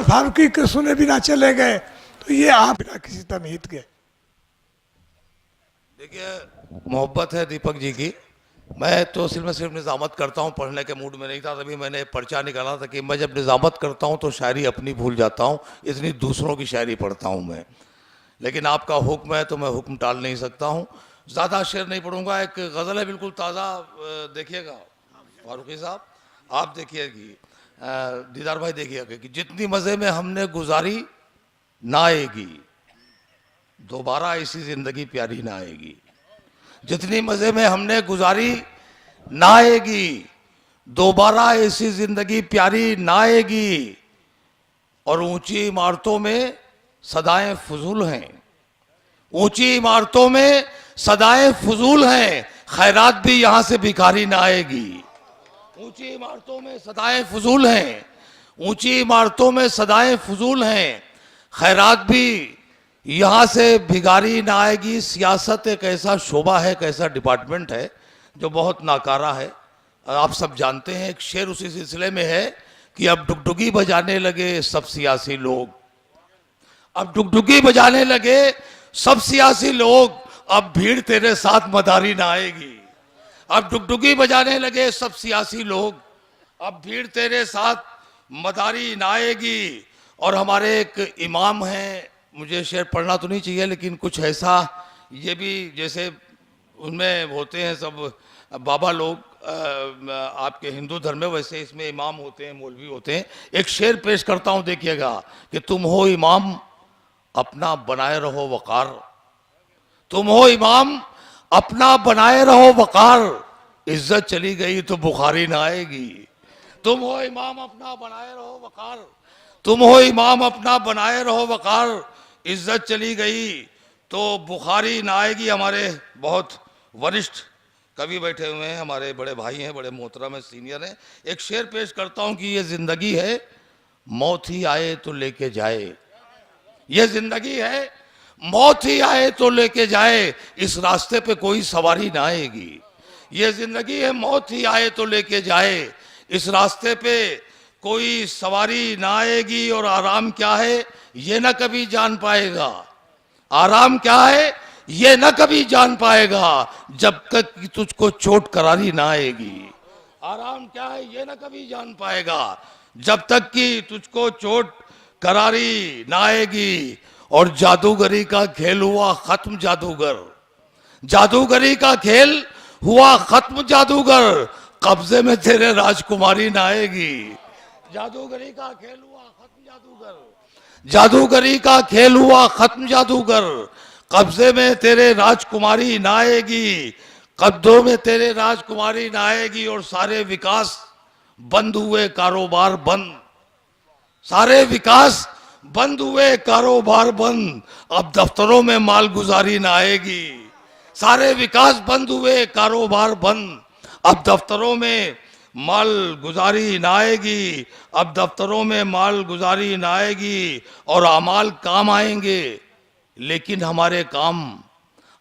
उमर फारूकी के सुने बिना चले गए, तो ये आप बिना किसी तमहीद के। देखिए, मोहब्बत है दीपक जी की। मैं तो सिर्फ निज़ामत करता हूँ, पढ़ने के मूड में नहीं था, तभी मैंने पर्चा निकाला था कि मैं जब निज़ामत करता हूँ तो शायरी अपनी भूल जाता हूँ, इतनी दूसरों की शायरी पढ़ता हूँ मैं। लेकिन आपका हुक्म है तो मैं हुक्म टाल नहीं सकता हूँ। ज़्यादा शेर नहीं पढ़ूंगा, एक गज़ल है बिल्कुल ताज़ा, देखिएगा फारूकी साहब, आप देखिएगी, दीदार भाई देखिएगा कि जितनी मज़े में हमने गुजारी ना आएगी, दोबारा ऐसी ज़िंदगी प्यारी ना आएगी। जितनी मज़े में हमने गुजारी ना आएगी, दोबारा ऐसी ज़िंदगी प्यारी ना आएगी। और ऊंची इमारतों में सदाएं फजूल हैं, ऊंची इमारतों में सदाएं फजूल हैं, खैरात भी यहां से भिखारी ना आएगी। ऊंची इमारतों में सदाएं फजूल हैं, ऊंची इमारतों में सदाएं फजूल हैं, खैरात भी यहां से भिखारी ना आएगी। सियासत एक ऐसा शोबा है, एक ऐसा डिपार्टमेंट है जो बहुत नाकारा है, आप सब जानते हैं। एक शेर उसी सिलसिले में है कि अब डुगडुगी बजाने लगे सब सियासी लोग, अब डुगडुगी बजाने लगे सब सियासी लोग, अब भीड़ तेरे साथ मदारी ना आएगी। अब डुगडुगी बजाने लगे सब सियासी लोग, अब भीड़ तेरे साथ मदारी ना आएगी। और हमारे एक इमाम हैं, मुझे शेर पढ़ना तो नहीं चाहिए लेकिन कुछ ऐसा, ये भी जैसे उनमें होते हैं सब बाबा लोग आपके हिंदू धर्म में, वैसे इसमें इमाम होते हैं, मौलवी होते हैं। एक शेर पेश करता हूं, देखिएगा कि तुम हो इमाम अपना बनाए रहो वकार, तुम हो इमाम अपना बनाए रहो वकार, इज्जत चली गई तो बुखारी ना आएगी। तुम हो इमाम अपना बनाए रहो वकार, तुम हो इमाम अपना बनाए रहो वकार, इज्जत चली गई तो बुखारी ना आएगी। हमारे बहुत वरिष्ठ कवि बैठे हुए हैं, हमारे बड़े भाई हैं, बड़े मोहतरम है, सीनियर हैं। एक शेर पेश करता हूं कि ये जिंदगी है मौत ही आए तो लेके जाए, ये जिंदगी है मौत ही आए तो लेके जाए, इस रास्ते पे कोई सवारी ना आएगी। ये जिंदगी है मौत ही आए तो लेके जाए, इस रास्ते पे कोई सवारी ना आएगी। और आराम क्या है ये ना कभी जान पाएगा, आराम क्या है ये ना कभी जान पाएगा, जब तक कि तुझको चोट करारी ना आएगी। आराम क्या है ये ना कभी जान पाएगा, जब तक कि तुझको चोट करारी ना आएगी। और जादूगरी का खेल हुआ खत्म जादूगर, जादूगरी का खेल हुआ खत्म जादूगर, कब्जे में तेरे राजकुमारी ना आएगी। जादूगरी का खेल हुआ खत्म जादूगर, जादूगरी का खेल हुआ खत्म जादूगर, कब्जे में तेरे राजकुमारी ना आएगी, कब्जों में तेरे राजकुमारी ना आएगी। और सारे विकास बंद हुए कारोबार बंद, सारे विकास बंद हुए कारोबार बंद, अब दफ्तरों में माल गुजारी ना आएगी। सारे विकास बंद हुए कारोबार बंद, अब दफ्तरों में माल गुजारी ना आएगी, अब दफ्तरों में माल गुजारी ना आएगी। और अमाल काम आएंगे लेकिन हमारे काम,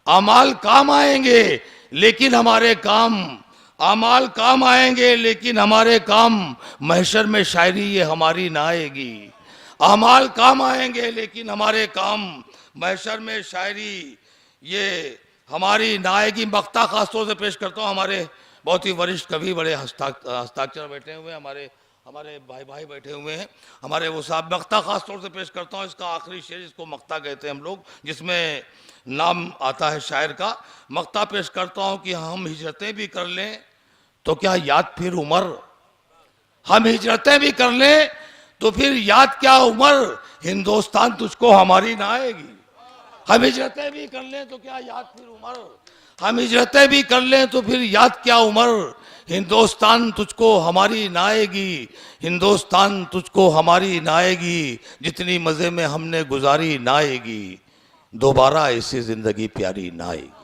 अमाल काम आएंगे लेकिन हमारे काम, अमाल काम आएंगे लेकिन हमारे काम, महशर में शायरी ये हमारी ना आएगी। अमाल काम आएंगे लेकिन हमारे काम, महशर में शायरी ये हमारी ना आएगी। मक्ता खासतौर से पेश करता हूँ, हमारे बहुत ही वरिष्ठ कवि, बड़े हस्ताक्षर बैठे हुए हैं, हमारे भाई बैठे हुए हैं, हमारे वो साहब। मक्ता खास तौर से पेश करता हूँ, इसका आखिरी शेर, इसको मक्ता कहते हैं हम लोग, जिसमें नाम आता है शायर का। मक्ता पेश करता हूँ कि हम हिजरतें भी कर लें तो क्या याद फिर उम्र, हम हिजरतें भी कर लें तो फिर याद क्या उम्र, हिंदुस्तान तुझको हमारी ना आएगी। हम हिजरतें भी कर लें तो क्या याद फिर उम्र, हम हिजरतें भी कर लें तो फिर याद क्या उम्र, हिंदुस्तान तुझको हमारी ना आएगी, हिंदुस्तान तुझको हमारी ना आएगी। जितनी मज़े में हमने गुजारी ना आएगी, दोबारा ऐसी ज़िंदगी प्यारी ना आएगी।